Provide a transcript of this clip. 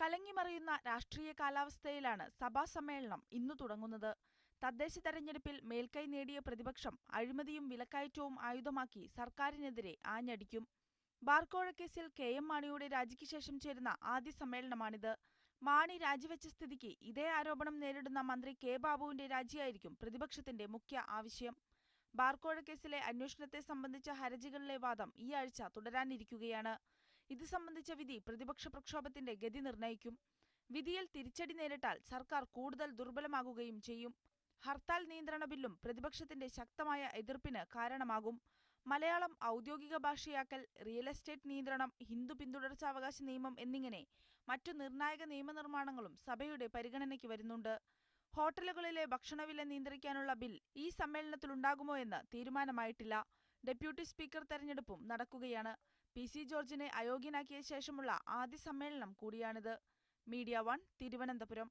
കലങ്ങിമറിയുന്ന രാഷ്ട്രീയ കാലാവസ്ഥയിലാണ് സഭാ സമ്മേളനം ഇന്നു തുടങ്ങുന്നത്. തദ്ദേശ തെരഞ്ഞെടുപ്പിൽ മേൽക്കൈ നേടിയ പ്രതിപക്ഷം അഴിമതിയും വിലക്കയറ്റവും ആയുധമാക്കി സർക്കാരിനെതിരെ ആഞ്ഞടിക്കും. ബാർക്കോഴക്കേസിൽ KM മാണിയുടെ രാജിക്ക് ശേഷം ചേരുന്ന ആദ്യ സമ്മേളനമാണിത്. മാണി രാജിവെച്ച സ്ഥിതിക്ക് ഇതേ ആരോപണം നേരിടുന്ന മന്ത്രി കെ ബാബുവിന്റെ രാജിയായിരിക്കും പ്രതിപക്ഷത്തിന്റെ മുഖ്യ ആവശ്യം. ബാർക്കോഴക്കേസിലെ അന്വേഷണത്തെ സംബന്ധിച്ച ഹർജികളിലെ വാദം ഈ ആഴ്ച തുടരാനിരിക്കുകയാണ്. ഇത് സംബന്ധിച്ച വിധി പ്രതിപക്ഷ പ്രക്ഷോഭത്തിന്റെ ഗതി നിർണ്ണയിക്കും. വിധിയിൽ തിരിച്ചടി നേരിട്ടാൽ സർക്കാർ കൂടുതൽ ദുർബലമാകുകയും ചെയ്യും. ഹർത്താൽ നിയന്ത്രണ ബില്ലും പ്രതിപക്ഷത്തിന്റെ ശക്തമായ എതിർപ്പിന് കാരണമാകും. മലയാളം ഔദ്യോഗിക ഭാഷയാക്കൽ, റിയൽ എസ്റ്റേറ്റ് നിയന്ത്രണം, ഹിന്ദു പിന്തുടർച്ചാവകാശ നിയമം എന്നിങ്ങനെ മറ്റു നിർണായക നിയമനിർമ്മാണങ്ങളും സഭയുടെ പരിഗണനയ്ക്ക് വരുന്നുണ്ട്. ഹോട്ടലുകളിലെ ഭക്ഷണവില നിയന്ത്രിക്കാനുള്ള ബിൽ ഈ സമ്മേളനത്തിലുണ്ടാകുമോ എന്ന് തീരുമാനമായിട്ടില്ല. ഡെപ്യൂട്ടി സ്പീക്കർ തെരഞ്ഞെടുപ്പും നടക്കുകയാണ്. PC ജോർജിനെ അയോഗ്യനാക്കിയ ശേഷമുള്ള ആദ്യ സമ്മേളനം കൂടിയാണിത്. മീഡിയ 1 തിരുവനന്തപുരം.